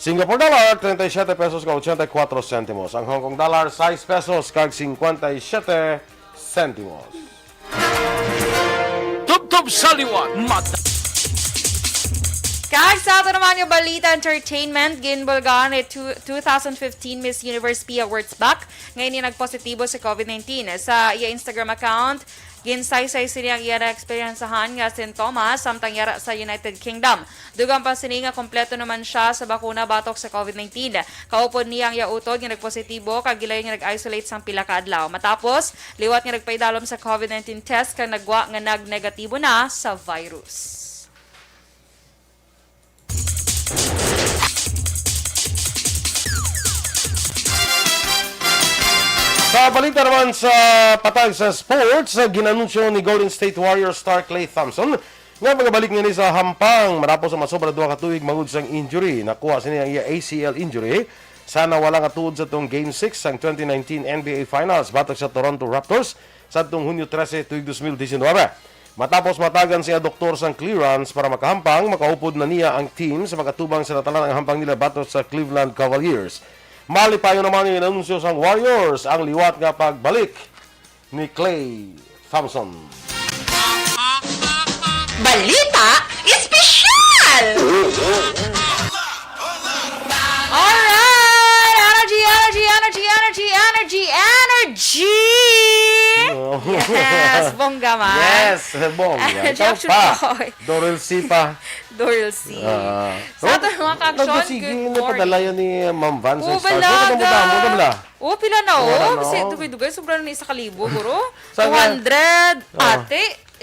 Singapore dollar, 37 pesos kag 84 centimos. Ang Hong Kong dollar, 6 pesos kag 57 centimos. Tubtob sa liwan. Kag sa ato naman yung balita entertainment, ginbulgan ni 2015 Miss Universe Pia Wurtzbach. Ngayon yung nagpositibo sa COVID-19. Sa iya Instagram account, ginsaysay sini ang iya na experiencehan nga sintomas samtang yara sa United Kingdom. Dugang pa sini nga kompleto naman siya sa bakuna batok sa COVID-19. Kaupod niya ang yautod nga nagpositibo kag gilay nga nag-isolate sang pila ka adlaw. Matapos, liwat nga nagpaidalom sa COVID-19 test kag nagwa nga nag-negatibo na sa virus. Sa balita naman sa patag sa sports, ginanunsyo ni Golden State Warriors star Klay Thompson nga magabalik nga ni sa hampang matapos sa masobra 2 ka tuig mangud sang injury. Nakuha sini ang iya ACL injury. Sana wala nga tuod sa tong Game 6 sang 2019 NBA Finals batok sa Toronto Raptors sa tong Hunyo 13 tuig 2019. Matapos matagan siya doktor sang clearance para makahampang, makaupod na niya ang team sa pagkatubang sa natalan ang hampang nila batok sa Cleveland Cavaliers. Malipayo naman yung inanunsyo sang Warriors ang liwat nga pagbalik ni Klay Thompson. Balita espesyal! Alright! Energy! Yes! Bongga man! Yes! Bongga. Ikaw Jeff pa. Chutoy. Dorel C pa. Doyle C. Sa ato mga ka-aksyon, Sige, good napadala morning. yun ni Ma'am Van sa stars. Balaga! O, pila na Wala o. na, Kasi oh. dugay-dugay, sobrang na 1,000, guro. Saan nga? 200. Ate,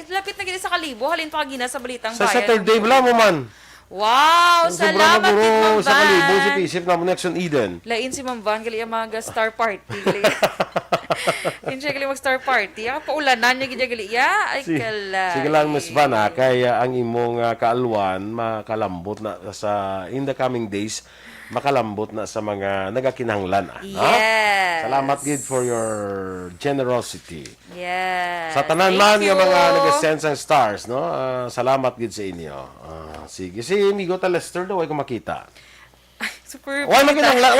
lapit na gina 1,000. Halin pa kagina sa balitang Sa bayan. Saturday wala mo man. Wow! Salamat Sobra kay na Ma'am guro sa kalibo si Van. Pisip na mo next on Eden. Lain si Ma'am Van, gali ang mga star party. Hindi siya gali mag-star party. Paulanan niya gina gali. Ay, kala. Sige lang, Miss Van, ha, kaya ang imong kaalwan makalambot na sa in the coming days, makalambot na sa mga nagakinahanglan. Yes. Salamat gid for your generosity. Yes. Sa tanan Thank man you. nga mga nag-send sa stars, no? Salamat gid sa inyo. Sige, si Migo ta Lester daw ay ko makita. Super. Why magkinahanglan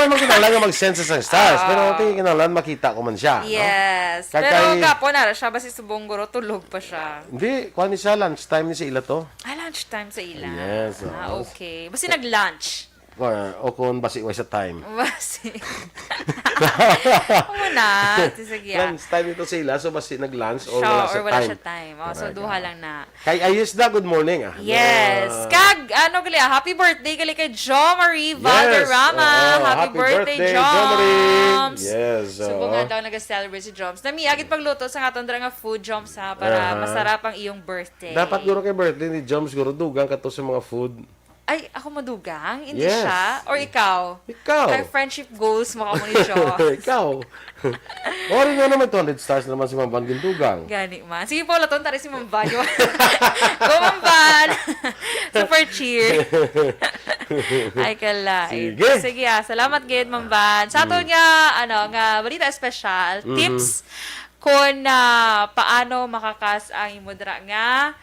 nga mag-send sa stars, pero kinahanglan makita ko man siya, no? Yes. Kakay- Pero gapo na siya ba si Subonggoro, tulog pa siya. Hindi, kuha ni siya lunchtime ni si ila to. Lunchtime sa ilan. Yes, oo. Okay. Basta nag-lunch. O kung basi way sa time. Basi. Muna. Sige. Lunch time ito sila, so basi nag-lunch or Siya, wala sa or wala time. siya time. Oh, so, duha lang na. Kay Ayes na, good morning. Yes. Kag, gali, happy birthday gali kay Jo Marie Valderrama. Happy birthday, Jo Marie. Joms. Yes. Subo nga daw nag-celebrate si Joms. Nami, agit pagluto sa nga tondra nga food, Joms, ha, para masarap ang iyong birthday. Dapat guro kay birthday ni Joms, guro dugang kato sa mga food. Ay, ako madugang? Hindi Yes. siya? Or ikaw? Ikaw. Ay, friendship goals mo ka mo ni Jo. Ikaw. Ori nga naman 200 stars naman si Mamban Gindugang. Gani man. Sige po, laton, tari si Mamban. Go, Mamban! Super cheer. Ay, kalait. Sige. Salamat, Gid, Mamban. Sa ato nga balita special, tips kung paano makakas ang imodra nga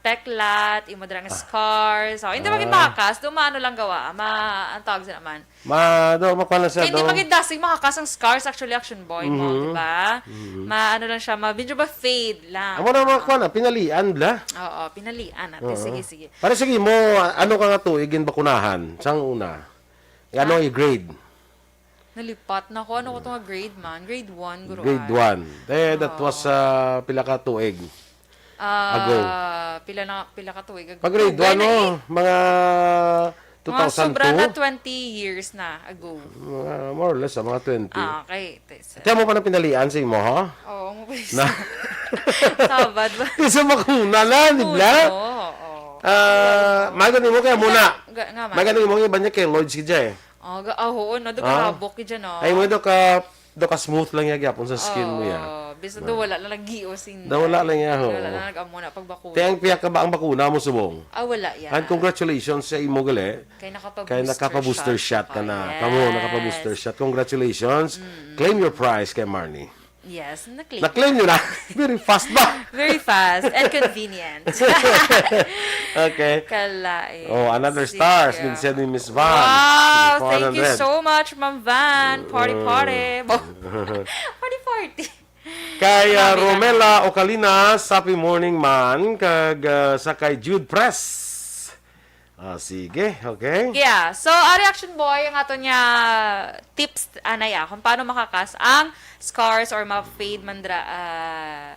peklat, imodra nga scars. So, hindi maging makakas, maano lang gawa. Ang tawag sa naman. Makuha siya. Hindi maging dasig makakas ang scars, actually, action boy mo, di ba? Maano lang siya, medyo ba fade lang. Amo na makuha na, pinalian bla. Oo, pinalian natin. Sige. Para sige mo, ano ka nga to, igin bakunahan? Sang una? Ano i-grade? Nalipat na ko. Ano ko itong grade man? Grade 1, guro. Grade 1. That was pila ka tuig. Ago. Pila ka tuig. Pag grade 1, mga 2002? Mga sobra na 20 years na ago. More or less, mga 20. Okay. Kaya mo pa na pinalian sa imo, ha? Oo, mo Na? Sabad ba? Isa makuna na, di ba? Oo. Maganin mo kaya muna. Nga man. Maganin mo yung iba niya kay Lloyds kaya eh. Oo, no. Doon ka habok ka dyan, Ay mo do ka smooth lang yung yapon sa skin mo ya. Bisa do wala lang nag-giyosin. Wala lang yan, ho. Wala lang nag-amuna pagbakuna. Tiyang piyak ka ba ang bakuna mo subong? Wala yan. And congratulations sa imo gali. Kay nakapa-booster shot ka na. Yes. Kamo, nakapa-booster shot. Congratulations. Claim your prize kay Marnie. Yes, na-claim. Na-claim nyo na. Very fast ba? Very fast and convenient. Okay. Kalait. Another stars. Been sent ni Miss Van. Wow, thank you 400. so much, Ma'am Van. Party. Party. Kay Romela Ocalina, happy morning man. Kag sa kay Jude Press. Sige, okay. Yeah, so reaction boy, ang ato niya tips kung paano makakas ang scars or ma-fade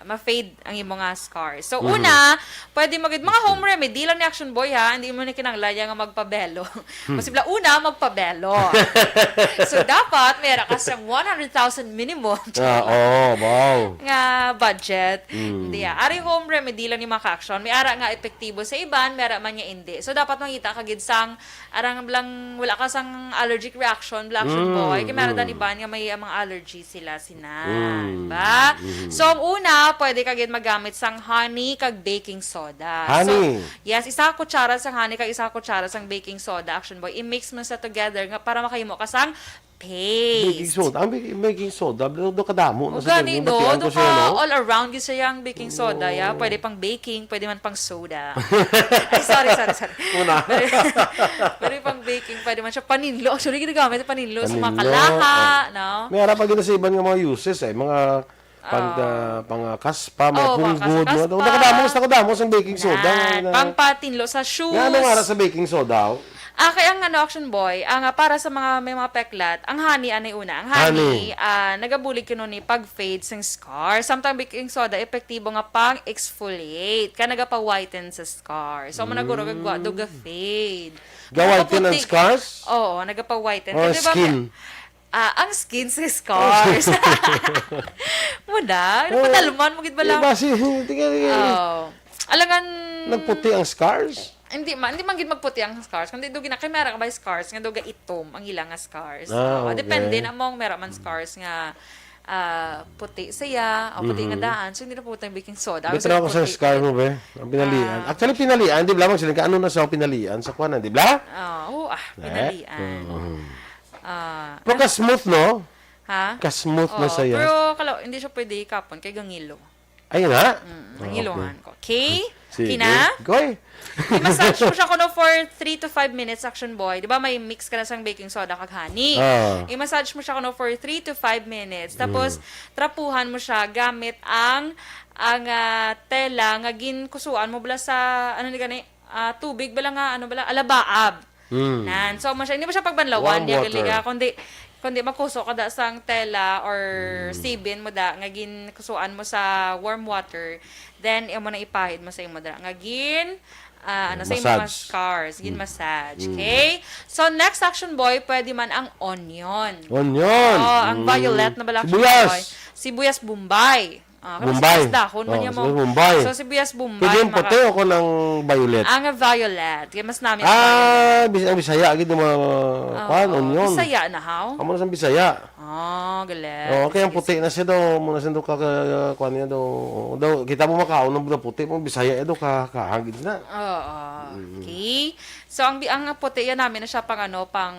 ma-fade ang imong nga scars. So una, pwede mga home remedy lang ni action boy ha, hindi mo na kinanglaya nga magpabelo. Posible una magpabelo. So dapat meron ka siyang 100,000 minimum. Wow. Nga budget. Hindi ari home remedy lang ni mga action. May ara nga epektibo sa iban, may ara man niya hindi. So dapat makita kagid sang arang lang wala ka sang allergic reaction, black action boy. Kaya meron dan iban nga may mga allergy sila diba? So ang una, pwede kagid magamit sang honey kag baking soda. Honey. So, yes, isa kutsara sang honey kag isa kutsara sang baking soda, action boy. I-mix mo sa together nga para makahimo ka sang paste. Baking soda. Ang baking soda, do kadamo na sa Gani, ganyan. Batian ko do siya, no? all around gisa yung baking soda, ya. Pwede pang baking, pwede man pang soda. Ay, sorry. Una. Pwede pang baking, pwede man siya paninlo. Actually, ginagamit yung paninlo sa mga Paninlo, kalaha, no? May harap pag sa iban nga mga uses mga pang kaspa, mga punggod, mga nakadamos ang baking soda. Pang patinlo sa shoes. Nga ano nga sa baking soda? Kaya ang action boy, para sa may mga peklat, ang honey anay una. Ang honey, nagabulig kino ni pag-fade sing scar. Sometimes baking soda epektibo nga pang exfoliate. Kaya nagapa-whiten sa scar. So managuro kagwa do ga-fade. Ga-whiten ang scars? Oo, nagapa-whiten. Or skin? Ang skin sa scars. Muna, padalman mo gid ba lang? Alangan nagputi ang scars? Hindi man gid magputi ang scars kundi do ginakimera ka ba scars nga do ga itom ang ilang nga scars. Okay. Depende na mong meron man scars nga puti saya o puti nga daan so hindi na puti ang baking soda. Bito na ako sa scar mo be. Ang pinalian. Actually pinalian, di ba lang sila ano na sa pinalian sa kuan, di ba? Pinalian. Pero ka-smooth, no? Ha? Ka-smooth na saya. Pero hindi siya pwede kapon kay gangilo. Ayun na. Nangilohan ko. Okay? Sige. Kina? Goy. I-massage mo siya kuno for 3 to 5 minutes, action boy. Di ba may mix ka na sang baking soda kag honey? I-massage mo siya kuno for 3 to 5 minutes. Tapos, trapuhan mo siya gamit ang tela nga ginkusuan mo bala sa, tubig bala nga, alabaab. Nan. So, hindi mo siya pagbanlawan. Warm Diya water. gali ka. Kundi makuso ka da sang tela or sibin mo da. Ngagin kusuan mo sa warm water. Then, imo na ipahid mo sa imo da. Ngagin, sa imo mga Massage. scars. Gin massage. Okay? So, next action boy, pwede man ang onion. Onion. Oh, ang violet na balak Sibuyas. Sibuyas Bombay. Bombay. Sibuyas dahon man Oh, yan mo. sibuyas Bombay. So, sibuyas Bombay. Pwede yung puti o kung ng violet? Ang violet. Kaya mas namin ang violet. Ang Bisaya, agad yung mga onion. Bisaya na, how? Amo na sa Bisaya. Galit. Oh, kaya ang puti na siya daw, muna siya daw kuan niya daw, kita mo makaon ng puti mo Bisaya daw kahagid na. Okay. So, ang puti yan namin na siya pang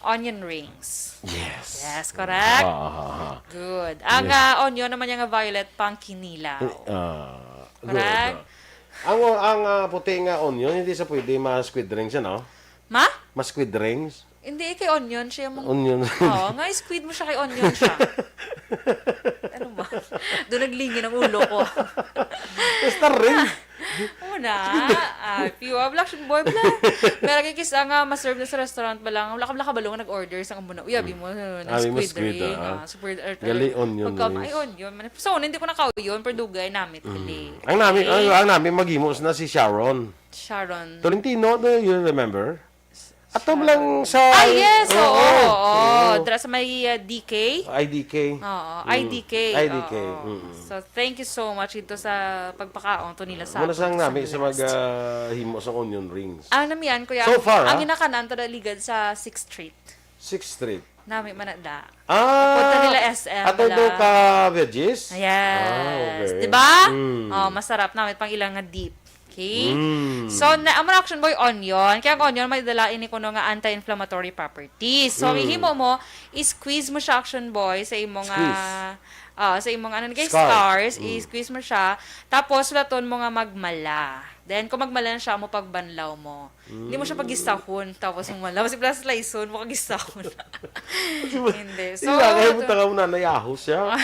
onion rings. Yes. Yes, correct? Good. Ang onion naman yung violet pang kinilaw. Correct? Ang puti nga onion, hindi sa pwede ma-squid rings yan, no? Ma-squid rings? Hindi, kay onion siya mong... Onion. nga, squid mo siya kay onion siya. Ano ba? Doon naglingin ang ulo ko. Basta ring. If you have action boy, bala. Pero kikis nga, ma-serve na sa restaurant ba lang, wala ka balong nag-order sa muna. Uy, abi mo, squid ring. Super, Gali onion ay, onion. So, hindi ko nakaw yun, pero dugay namin. Ang namin maghimos na si Sharon. Tolentino, do you remember? Ato lang sa... yes! Oo. Dara sa may DK. IDK. Oo, IDK. IDK. So, thank you so much ito sa pagpakaon to nila sa Muna sang namin sa maghimo sa onion rings. Ang namian, kuya, So far, ang inakanan to na ligad sa 6th Street. 6th Street. Nami manada. Ah! Punta nila SM. Ato do ka veggies? Yes. Okay. Diba? Masarap namin pang ilang nga deep. Okay? So, ang action boy, onion. Kaya ang onion, may dalain ni kuno nga anti-inflammatory properties. So, ihimo mo, i-squeeze mo siya, action boy, sa imong sa imong scars, i-squeeze mo siya. Tapos, laton mo nga magmala. Then, kung magmala na siya, mo pagbanlaw mo. Hindi mo siya pag-isahon, tapos mo malaw. Kasi plus laison, mo kag-isahon. Hindi. So, kaya mo taka mo na nayahos siya.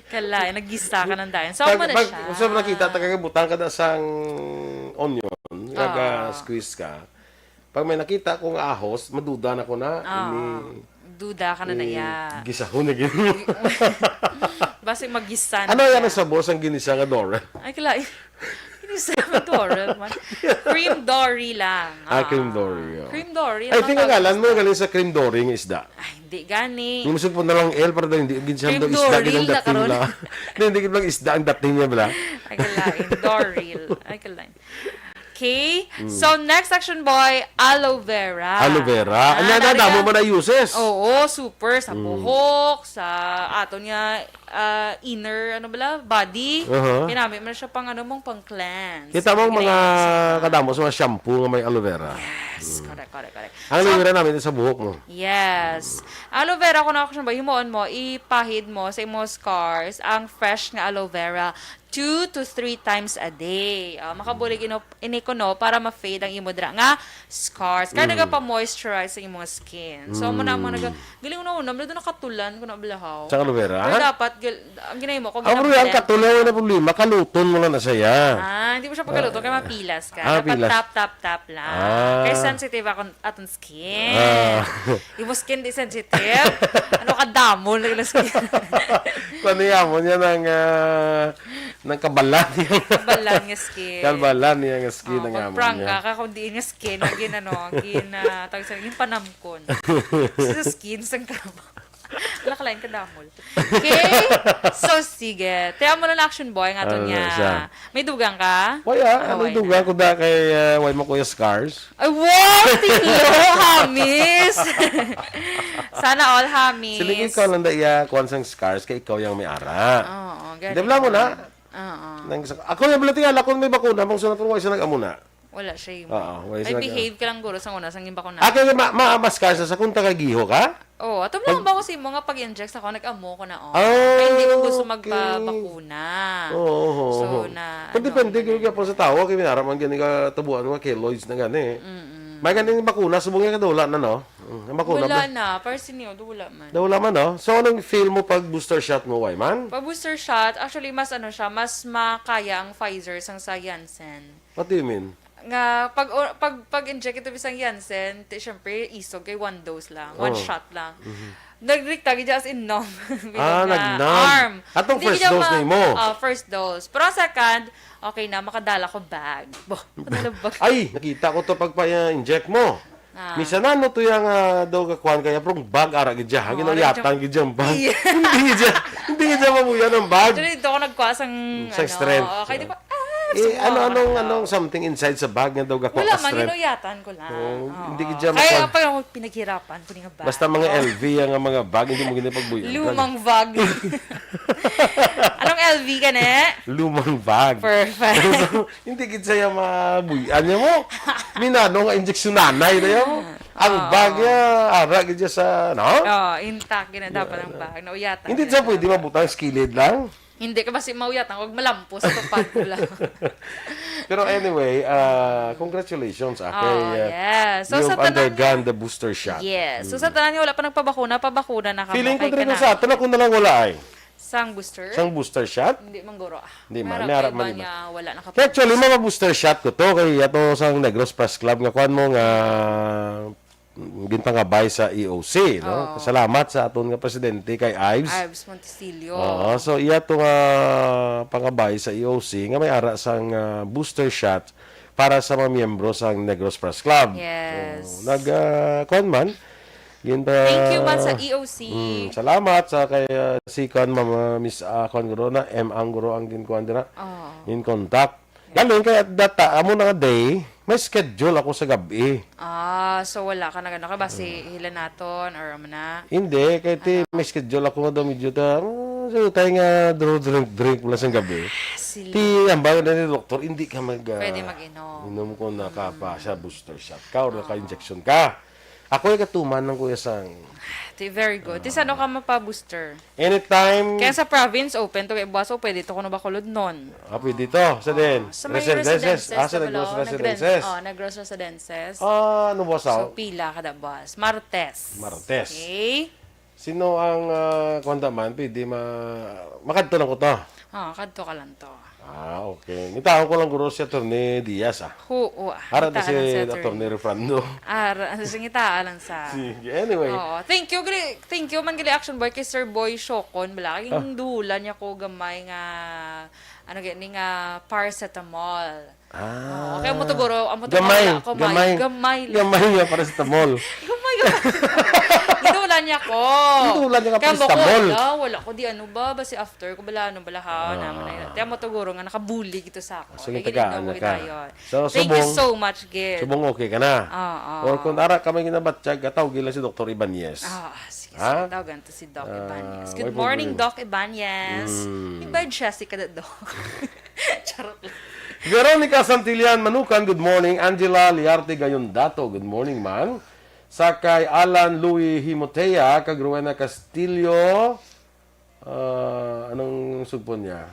Kalay, nag-gista ka ng dayan. So, mo na siya. Kung saan mo nakita, tagagabutan ka na sang onion, squeeze ka. Pag may nakita kong ahos, maduda na ko na. Duda ka na naya. Gisahon na gini. Basta mag-gista na. Ano yan ang sabor sang ginisa nga Dorel? Ay, kalay. Ginisa nga Dorel man. Cream dory lang. Cream dory. Cream dory. Ay, tingangalan mo galing sa cream dory ng isda. Ay, hindi gani. Yung musod po na lang L para daw hindi ginsam daw isda ginang dating lang. Hindi lang isda ang dating niya bala. Ay, kalain. Doril. Ay, kalain. Okay. So, next action boy, aloe vera. Aloe vera. Ano na damo mo na uses? Oo, super. Sa buhok, sa ato niya, inner, body. Kinamit mo na siya pang pang cleanse. Kita mo mga kadamo sa mga shampoo nga may aloe vera. Yes, correct. Ang aloe vera namin sa buhok mo. Yes. Aloe vera, kung action boy, himoon mo, ipahid mo sa imong scars ang fresh nga aloe vera 2 to 3 times a day. Makabulig inikono para ma-fade ang imo dra nga scars. Kaya nagapa-moisturize sa imong skin. So, mo galing mo na nakatulan ko na blahaw. Sa aloe vera? Pero dapat, ang ginay mo, kung Ang katulaw na problema, kaluton mo lang na siya. hindi mo siya pagkaluto, kaya mapilas ka. Dapat pilas. tap lang. Kaya sensitive ako atong skin. Imo skin di sensitive. Ano ka damo na skin? Kung mo niya ng kabalan niya. Kabalan nga skin. Kabalan niya ng skin ng kung amon prank niya. ka, kung di nga skin, tawag sa panamkon. Sa skin, sang karama. Wala ka lang kadamol. Okay? So, sige. Tiyan mo na action boy, nga to niya. Siya. May dugang ka? Wala, ano duga ko da kay way mo kuya scars? Ay, wow! Tilo, hamis! Sana all hamis. Silingin ko lang da iya kuwan sang scars kay ikaw yung may ara. Oo, ganun. Debla mo na. Oo. Ako yung balati ala kung may bakuna, mong sunod po way sa nag-amuna. Wala siya yung... Ay, behave ka lang guro sa una, sang imba ko na. Kaya maamaskas sa kung tagagiho ka? Oo, ato lang ba kasi mo nga pag-inject ako, nag-amo ko na Kaya hindi ko gusto magpabakuna. So, depende kaya po sa tao, kaya minaraman gani ka tabuan mga keloids na gani. May ganing bakuna, subong nga kadula na, no? Wala na, para sinyo, wala man. Wala man, no? So, anong feel mo pag booster shot mo, Wayman? Pag booster shot, actually, mas makaya ang Pfizer sang sa Janssen. What do you mean? nga pag-inject ito bisang Janssen, syempre isog kay one dose lang, one shot lang. Nagdikta gid as in numb. Nagnumb. Arm. Atong Hindi first gid dose nimo. First dose. Pero ang second, okay na makadala ko bag. Madala bag. Ay, nakita ko to pagpa-inject mo. Misa na no to yung daw kakuan kaya prong bag ara gid ja. Ginayatan gid jang bag. Hindi gid mabuya ng bag. Actually, dito ako nagkuha sang Sa strength. Okay, di ba? Anong something inside sa bag nga daw kakuan wala ka man, strength. ginuyatan ko lang. Hindi gid ja Kaya makuan. pag ako pinaghirapan ko nga bag. Basta mga LV ang mga bag hindi mo gina pagbuyan. Lumang bag. Anong LV ka ne? Lumang bag. Perfect. Hindi gid saya mabuyan niya mo. Minano nga injection nanay na yun. Ang bag niya, ara gid siya sa, no? Intact gina dapat ang bag. Nauyatan. Hindi siya pwede mabutang skilled lang. Hindi ka kasi mauyatan, huwag malampos sa tupad ko lang. Pero anyway, congratulations kay yes. So, you've sa tanan undergone the booster shot. Yes. So sa tanan niyo wala pa nagpabakuna, pabakuna na ka. Feeling ko Okay din ka na. sa atin ako na lang wala ay. Sang booster? Sang booster shot? Hindi mangguro. Hindi man, May may harap iba man niya, wala na Kaya actually, mga booster shot ko to kay ato sang Negros Press Club nga kuan mo nga gintangabay sa EOC, no? Salamat sa aton nga presidente kay Ives Montesilio. So iya to nga pangabay sa EOC nga may ara sang booster shot para sa mga miyembro sang Negros Press Club. Yes. So, kuan man Thank you man sa EOC. Salamat sa kay si Kon Mama Miss Kon Guro na ang Guro ang ginkuan dira. In contact. Galing kay data amo na nga day, may schedule ako sa gabi. So wala ka na gano'n ka ba si hila naton or ano na? Hindi, kay ti may schedule ako nga daw medyo ta. So tayo nga drink mula sa gabi. Ti ang bago na ni doktor, hindi ka pwede mag-inom. Inom ko na ka pa sa booster shot ka or naka-injection ka. Ako ay katuman ng Kuya Sang. Very good. Tis ano ka mapa-booster? Anytime. Kaya sa province open to kay Baso, pwede to kuno ba kulod nun? Pwede dito. Sa din. Sa may residences. Sa Negros Residences. Negros Residences. Ano ba sa? So, pila kada bus. Martes. Okay. Sino ang kwanta man? Pwede makadto lang ko to. Kadto ka lang to. Okay. Nitaon ko lang guro si Atty. Diaz, Harap na si Atty. Refrando. Singita lang sa... Sige. Anyway. Thank you man gali Action Boy kay Sir Boy Shokon. Balaging duhulan niya ko gamay nga nga paracetamol. Kaya mo to guro, gamay nga paracetamol. Inulan niya ko. Inulan niya ka Kaya paracetamol. Wala ko di ano ba basi after ko bala ha naman na. Kaya mo to guro nga nakabuli gito sa ako. So tagaan ka. So thank you so much, Gil. Subong okay ka na. Or kung ara ka may ginabatsyag, ataw gila si Dr. Ibanez. Sige, tawagan to si Doc Ibanez. Good morning, Doc Ibanez. Ibad siya si kada Doc. Charot lang. Veronica Santillan Manukan, good morning. Angela Liarte Gayondato, good morning man. Sakay Alan Louis Himotea, kag Rowena Castillo. Anong sugpon niya?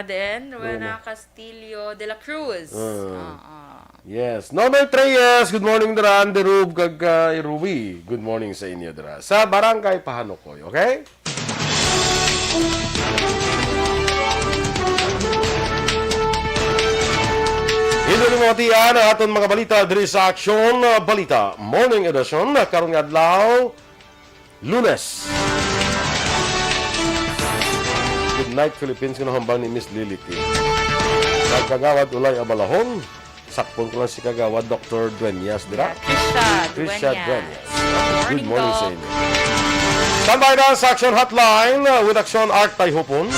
Then, Rowena Castillo de la Cruz. Yes. Nobel Treyes, good morning dira. Anderub kag Ruby, good morning sa inyo dira. Sa Barangay Pahanokoy, okay? Ito ni mga tiyan ang aton mga balita diri sa Aksyon Balita Morning Edition karong adlaw Lunes. Good night Philippines kuno hambang ni Miss Lility. Kagawad ulay abalahon. Sakpon ko lang si kagawad Dr. Dueñas dira. Trisha Dueñas. Good morning sa inyo. Standby na sa Aksyon Hotline with Aksyon Art Tayhopon.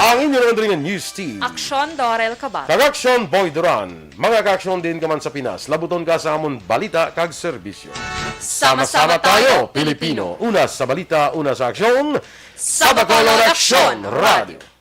Ang inyong nandringan news team. Aksyon Dorel Cabat. Kag-Aksyon Boy Duran. Mga ka-aksyon din ka man sa Pinas. Labuton ka sa amon balita kag serbisyo. Sama-sama tayo, Pilipino. Una sa balita, una sa aksyon. Sa Bacolod Aksyon Radio.